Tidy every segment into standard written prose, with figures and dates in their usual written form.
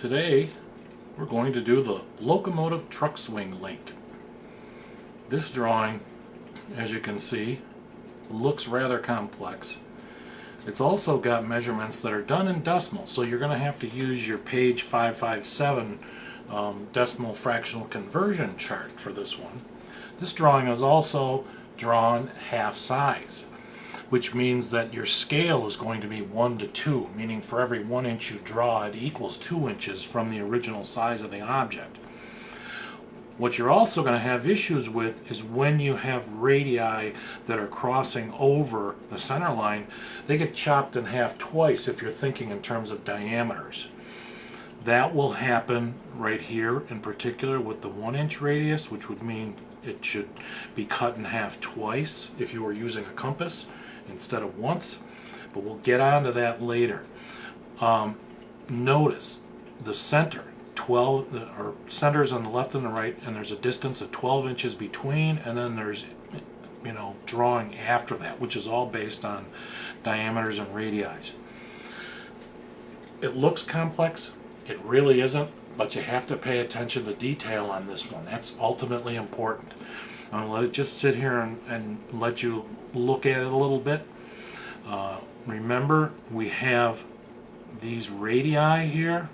Today we're going to do the Locomotive Truck Swing Link. This drawing, as you can see, looks rather complex. It's also got measurements that are done in decimal, so you're going to have to use your page 557 decimal fractional conversion chart for this one. This drawing is also drawn half size, which means that your scale is going to be 1 to 2, meaning for every 1 inch you draw, it equals 2 inches from the original size of the object. What you're also going to have issues with is when you have radii that are crossing over the center line, they get chopped in half twice if you're thinking in terms of diameters. That will happen right here in particular with the 1 inch radius, which would mean it should be cut in half twice if you were using a compass instead of once, but we'll get onto that later. Notice the center, centers on the left and the right, and there's a distance of 12 inches between, and then there's drawing after that, which is all based on diameters and radii. It looks complex, it really isn't, but you have to pay attention to detail on this one. That's ultimately important. I'm going to let it just sit here and let you look at it a little bit. Remember, we have these radii here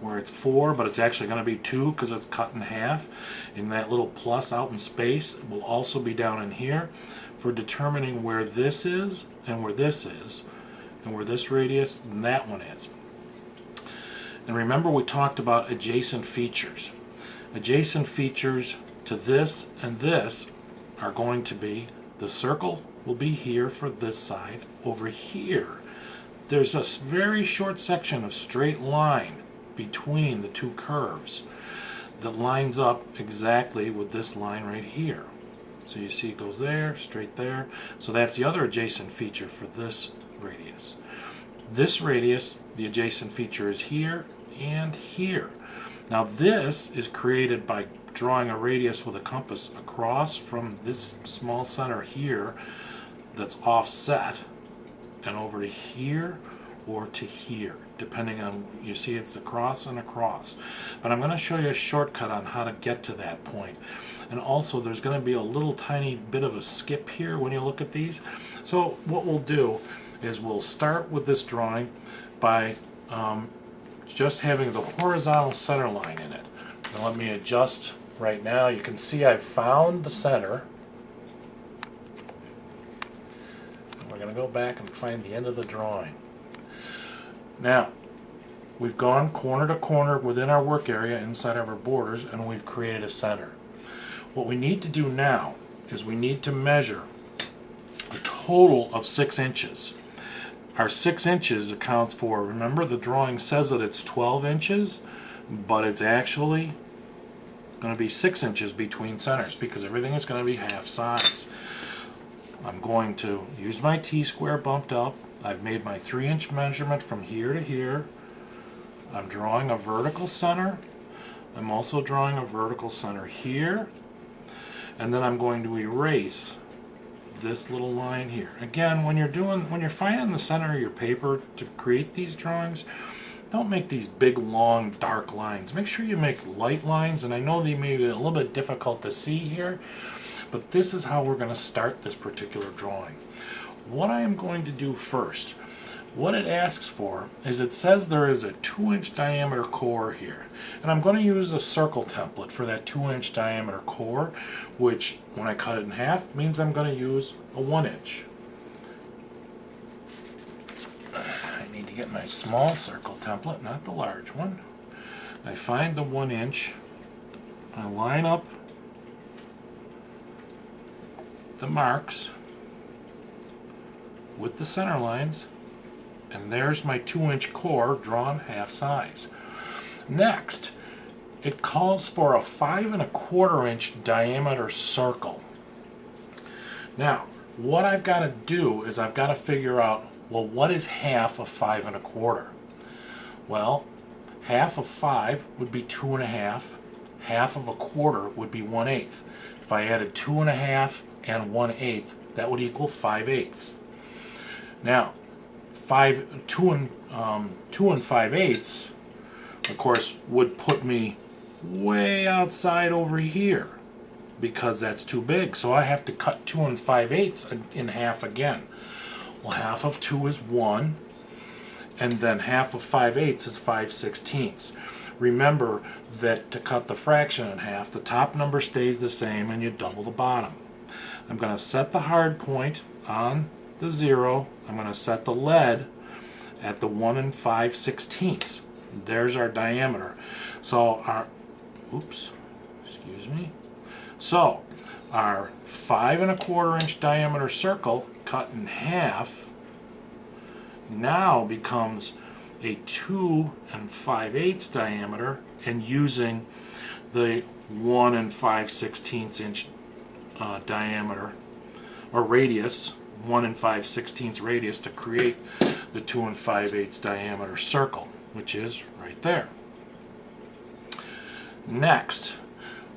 where it's 4, but it's actually going to be 2 because it's cut in half. And that little plus out in space will also be down in here for determining where this is and where this is and where this radius and that one is. And remember, we talked about adjacent features. Adjacent features to this and this are going to be, the circle will be here for this side. Over here, there's a very short section of straight line between the two curves that lines up exactly with this line right here. So you see it goes there, straight there. So that's the other adjacent feature for this radius. This radius, the adjacent feature is here and here. Now this is created by drawing a radius with a compass across from this small center here that's offset and over to here or to here, depending on, you see it's across and across. But I'm going to show you a shortcut on how to get to that point. And also there's going to be a little tiny bit of a skip here when you look at these. So what we'll do is we'll start with this drawing by just having the horizontal center line in it. Now let me adjust right now. You can see I've found the center. And we're going to go back and find the end of the drawing. Now, we've gone corner to corner within our work area inside of our borders, and we've created a center. What we need to do now is we need to measure a total of 6 inches. Our 6 inches accounts for, remember the drawing says that it's 12 inches, but it's actually going to be 6 inches between centers because everything is going to be half size. I'm going to use my T-square bumped up. I've made my 3-inch measurement from here to here. I'm drawing a vertical center. I'm also drawing a vertical center here. And then I'm going to erase this little line here. Again, when you're finding the center of your paper to create these drawings, don't make these big, long, dark lines. Make sure you make light lines, and I know they may be a little bit difficult to see here, but this is how we're going to start this particular drawing. What I am going to do first, what it asks for is, it says there is a 2-inch diameter core here, and I'm going to use a circle template for that 2-inch diameter core, which when I cut it in half means I'm going to use a 1-inch. I need to get my small circle template, not the large one. I find the 1-inch, I line up the marks with the center lines, and there's my 2-inch core drawn half size. Next, it calls for a 5 1/4 inch diameter circle. Now, what I've got to do is I've got to figure out, well, what is half of 5 1/4? Well, half of 5 would be 2 1/2. Half of a quarter would be 1/8. If I added 2 1/2 and 1/8, that would equal 5/8. Now, 2 and 5/8 of course, would put me way outside over here because that's too big. So I have to cut 2 5/8 in half again. Well, half of 2 is 1, and then half of 5/8 is 5/16. Remember that to cut the fraction in half, the top number stays the same and you double the bottom. I'm going to set the hard point on the 0. I'm going to set the lead at the 1 5/16. There's our diameter. So our, oops, excuse me. So our 5 1/4 inch diameter circle cut in half now becomes a 2 5/8 diameter, and using the 1 5/16 inch diameter or radius, 1 5/16 radius, to create the 2 5/8 diameter circle, which is right there. Next,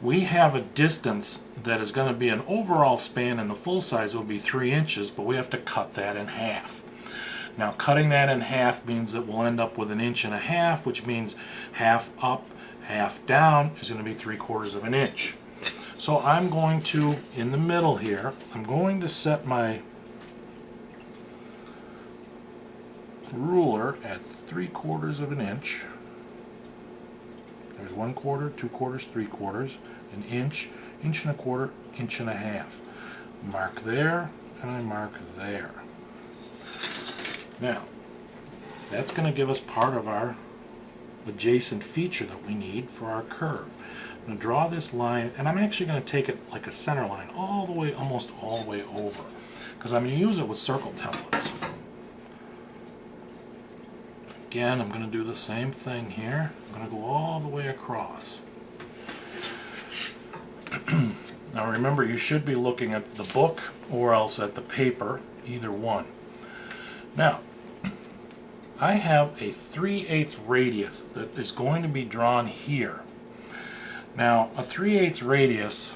we have a distance that is going to be an overall span, and the full size will be 3 inches, but we have to cut that in half. Now, cutting that in half means that we'll end up with 1 1/2 inches, which means half up, half down is going to be 3/4 of an inch. So I'm going to, in the middle here, I'm going to set my ruler at 3/4 of an inch. There's 1/4, 2/4, 3/4, an inch, 1 1/4 inches, 1 1/2. Mark there, and I mark there. Now, that's going to give us part of our adjacent feature that we need for our curve. I'm going to draw this line, and I'm actually going to take it like a center line all the way, almost all the way over, because I'm going to use it with circle templates. Again, I'm going to do the same thing here. I'm going to go all the way across. Now remember, you should be looking at the book or else at the paper, either one. Now, I have a 3/8 radius that is going to be drawn here. Now, a 3/8 radius,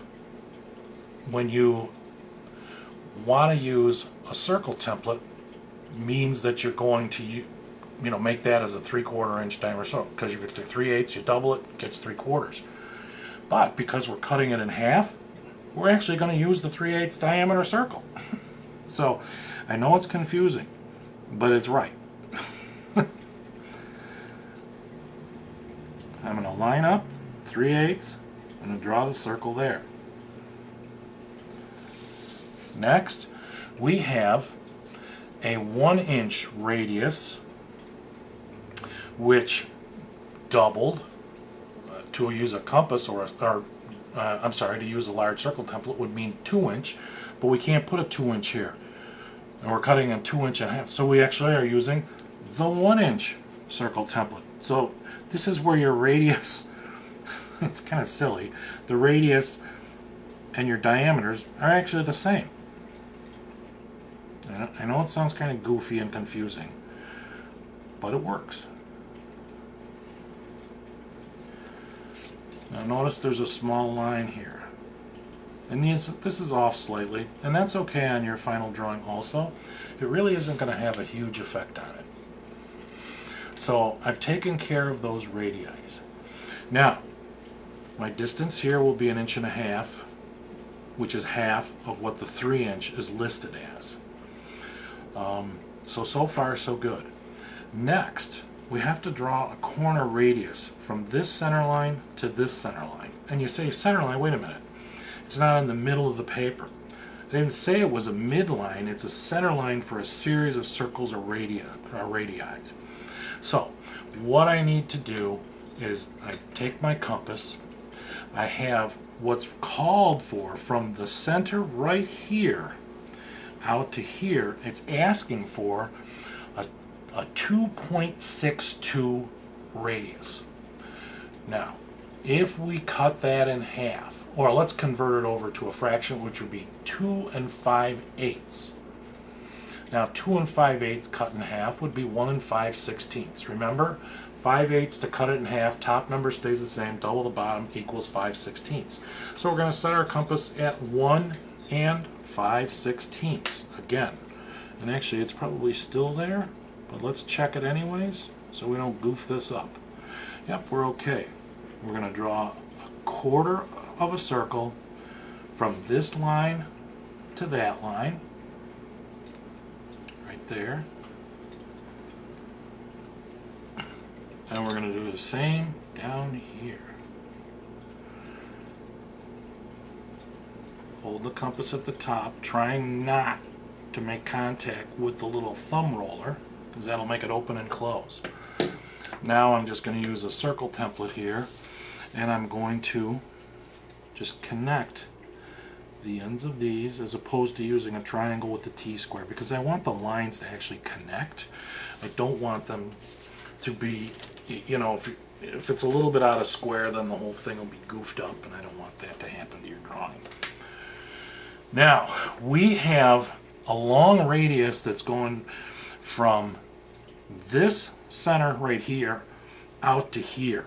when you want to use a circle template, means that you're going to make that as a 3/4 inch diameter circle, because you get to 3/8, you double it, gets 3/4. But because we're cutting it in half, we're actually going to use the 3/8 diameter circle. So I know it's confusing, but it's right. I'm going to line up 3/8. I'm going to draw the circle there. Next, we have a 1 inch radius, which doubled to use a compass to use a large circle template would mean 2 inch, but we can't put a 2 inch here. And we're cutting a 2 1/2 inch, so we actually are using the 1 inch circle template. So this is where your radius, it's kind of silly, the radius and your diameters are actually the same. I know it sounds kind of goofy and confusing, but it works. Now notice there's a small line here, and this is off slightly, and that's okay on your final drawing also. It really isn't going to have a huge effect on it. So I've taken care of those radii. Now, my distance here will be 1 1/2 inches, which is half of what the 3 inch is listed as. So far so good. Next, we have to draw a corner radius from this center line to this center line. And you say, center line, wait a minute. It's not in the middle of the paper. I didn't say it was a midline. It's a center line for a series of circles or radii. So, what I need to do is I take my compass. I have what's called for from the center right here out to here. It's asking for a 2.62 radius. Now, if we cut that in half, or let's convert it over to a fraction, which would be 2 5/8. Now, 2 5/8 cut in half would be 1 5/16. Remember, 5/8 to cut it in half, top number stays the same, double the bottom equals 5/16. So we're going to set our compass at 1 5/16 again. And actually, it's probably still there, but let's check it anyways so we don't goof this up. Yep, we're okay. We're going to draw a quarter of a circle from this line to that line, right there. And we're going to do the same down here. Hold the compass at the top, trying not to make contact with the little thumb roller, because that'll make it open and close. Now I'm just going to use a circle template here, and I'm going to just connect the ends of these as opposed to using a triangle with the T-square, because I want the lines to actually connect. I don't want them to be, you know, if it's a little bit out of square, then the whole thing will be goofed up, and I don't want that to happen to your drawing. Now, we have a long radius that's going from this center right here out to here,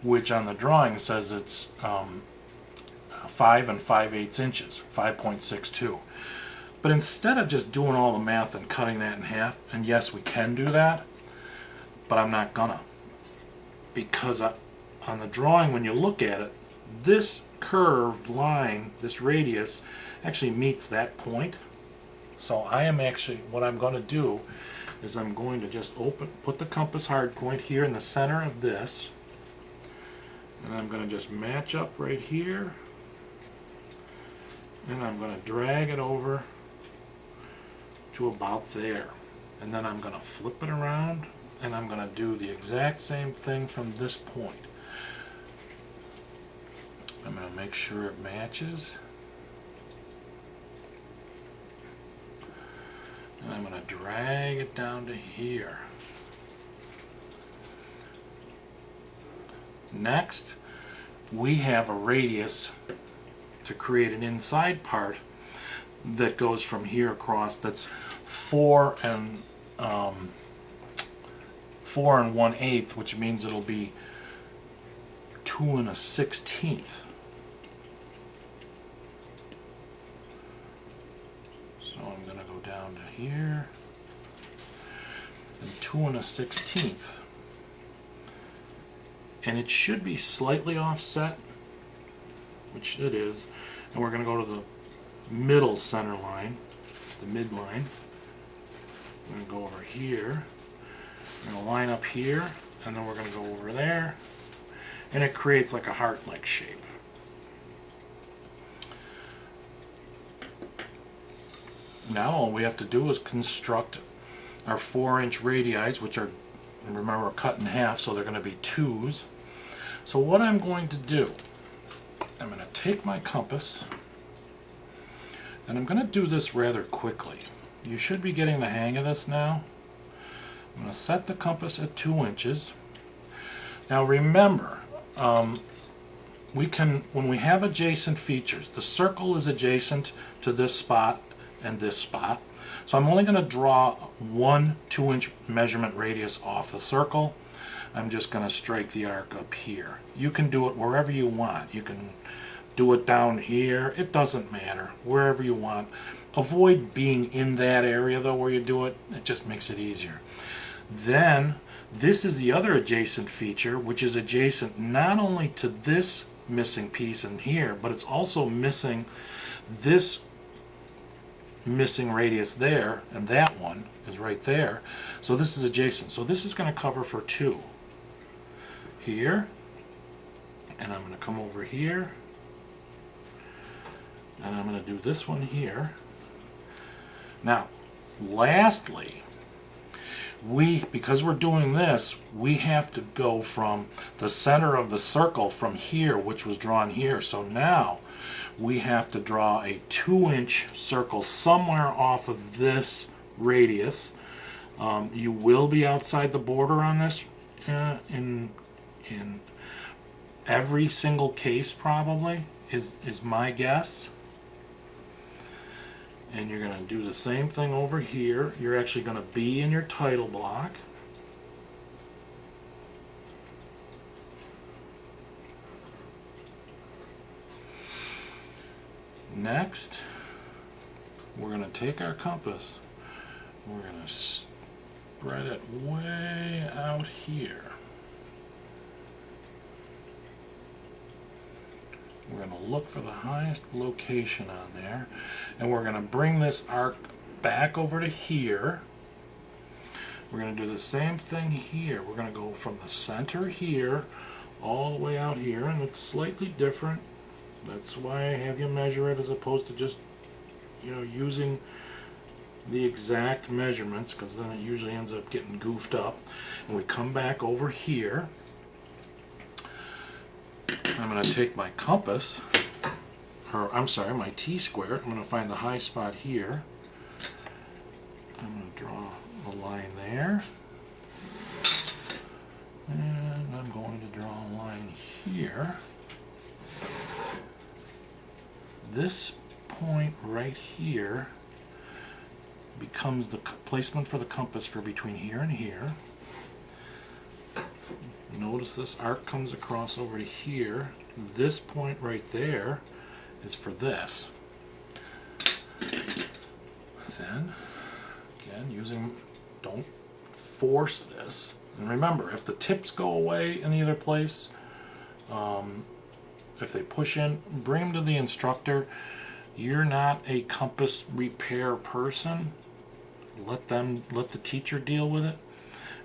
which on the drawing says it's 5 5/8 inches, 5.62. But instead of just doing all the math and cutting that in half, and yes, we can do that, but I'm not gonna. Because on the drawing, when you look at it, this curved line, this radius, actually meets that point. So I am actually, what I'm going to do is I'm going to just put the compass hard point here in the center of this, and I'm going to just match up right here, and I'm going to drag it over to about there, and then I'm going to flip it around, and I'm going to do the exact same thing from this point. I'm going to make sure it matches, and I'm going to drag it down to here. Next, we have a radius to create an inside part that goes from here across. That's 4 1/8, which means it'll be 2 1/16. So I'm going to go down to here, and 2 1/16. And it should be slightly offset, which it is. And we're going to go to the middle center line, the midline. We're going to go over here. We're going to line up here, and then we're going to go over there. And it creates like a heart-like shape. Now all we have to do is construct our 4-inch radii, which are, remember, cut in half, so they're going to be 2s. So what I'm going to do, I'm going to take my compass, and I'm going to do this rather quickly. You should be getting the hang of this now. I'm going to set the compass at 2 inches. Now remember, when we have adjacent features, the circle is adjacent to this spot and this spot. So I'm only going to draw one 2-inch measurement radius off the circle. I'm just going to strike the arc up here. You can do it wherever you want. You can do it down here. It doesn't matter. Wherever you want. Avoid being in that area though where you do it. It just makes it easier. Then this is the other adjacent feature, which is adjacent not only to this missing piece in here, but it's also missing this missing radius there, and that one is right there. So this is adjacent. So this is going to cover for 2 here, and I'm going to come over here, and I'm going to do this one here. Now, lastly, because we're doing this, we have to go from the center of the circle from here, which was drawn here. So now we have to draw a 2-inch circle somewhere off of this radius. You will be outside the border on this in every single case, probably, is my guess. And you're going to do the same thing over here. You're actually going to be in your title block. Next, we're going to take our compass. We're going to spread it way out here. to look for the highest location on there, and we're going to bring this arc back over to here. We're going to do the same thing here. We're going to go from the center here all the way out here, and it's slightly different. That's why I have you measure it as opposed to just, using the exact measurements, because then it usually ends up getting goofed up. And we come back over here. I'm going to take my compass, my T-square. I'm going to find the high spot here. I'm going to draw a line there. And I'm going to draw a line here. This point right here becomes the placement for the compass for between here and here. Notice this arc comes across over to here. This point right there is for this. Then, again, don't force this. And remember, if the tips go away in the other place, if they push in, bring them to the instructor. You're not a compass repair person. Let the teacher deal with it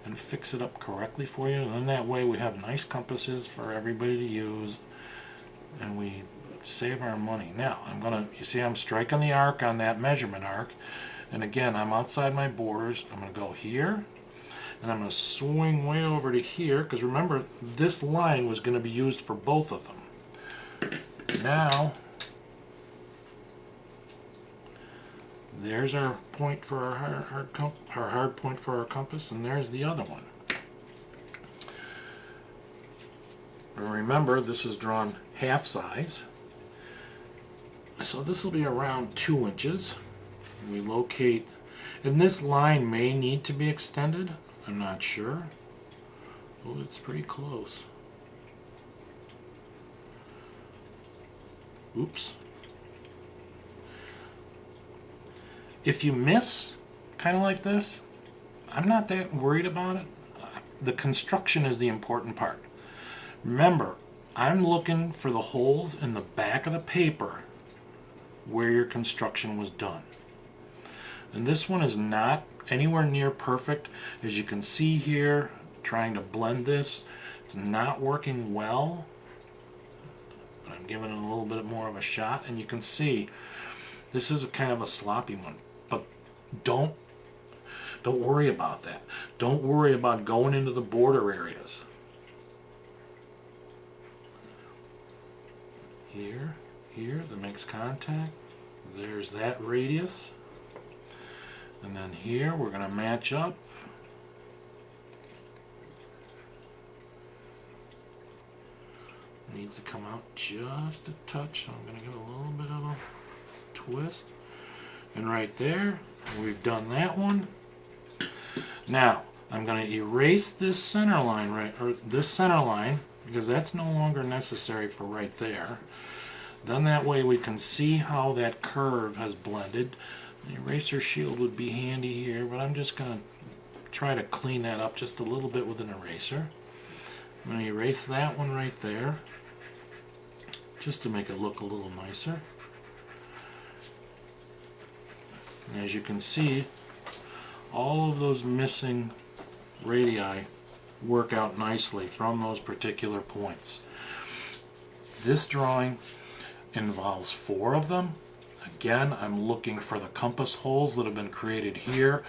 and fix it up correctly for you. And then that way we have nice compasses for everybody to use, and we save our money. Now, you see I'm striking the arc on that measurement arc, and again, I'm outside my borders. I'm going to go here, and I'm going to swing way over to here, because remember, this line was going to be used for both of them. Now, there's our point for our hard point for our compass, and there's the other one. But remember, this is drawn half size, so this will be around 2 inches. We locate, and this line may need to be extended. I'm not sure. Oh, it's pretty close. Oops. If you miss, kind of like this, I'm not that worried about it. The construction is the important part. Remember, I'm looking for the holes in the back of the paper where your construction was done. And this one is not anywhere near perfect. As you can see here, trying to blend this, it's not working well. But I'm giving it a little bit more of a shot, and you can see this is kind of a sloppy one. But don't worry about that. Don't worry about going into the border areas. Here, that makes contact. There's that radius. And then here, we're going to match up. Needs to come out just a touch, so I'm going to give it a little bit of a twist. And right there, we've done that one. Now, I'm going to erase this center line, because that's no longer necessary for right there. Then that way we can see how that curve has blended. The eraser shield would be handy here, but I'm just going to try to clean that up just a little bit with an eraser. I'm going to erase that one right there, just to make it look a little nicer. And as you can see, all of those missing radii work out nicely from those particular points. This drawing involves 4 of them. Again, I'm looking for the compass holes that have been created here.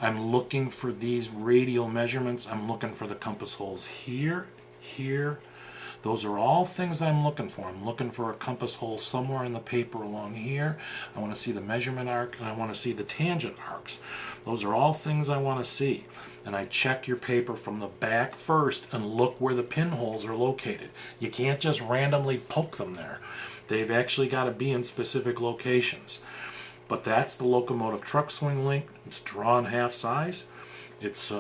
I'm looking for these radial measurements. I'm looking for the compass holes here, here. Those are all things I'm looking for. I'm looking for a compass hole somewhere in the paper along here. I want to see the measurement arc, and I want to see the tangent arcs. Those are all things I want to see. And I check your paper from the back first and look where the pinholes are located. You can't just randomly poke them there. They've actually got to be in specific locations. But that's the Locomotive Truck Swing Link. It's drawn half size. It's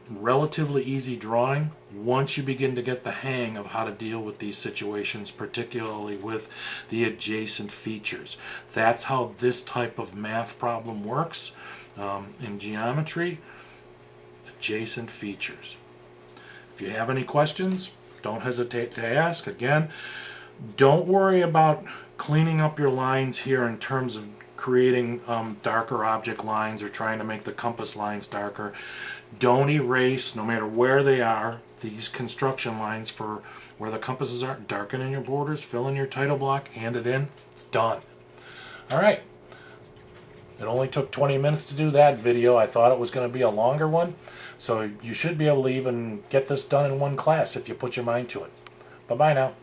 relatively easy drawing once you begin to get the hang of how to deal with these situations, particularly with the adjacent features. That's how this type of math problem works in geometry. Adjacent features. If you have any questions, don't hesitate to ask. Again, Don't worry about cleaning up your lines here in terms of creating darker object lines or trying to make the compass lines darker. Don't erase, no matter where they are, these construction lines for where the compasses are. Darken in your borders, fill in your title block, hand it in. It's done. All right. It only took 20 minutes to do that video. I thought it was going to be a longer one. So you should be able to even get this done in one class if you put your mind to it. Bye-bye now.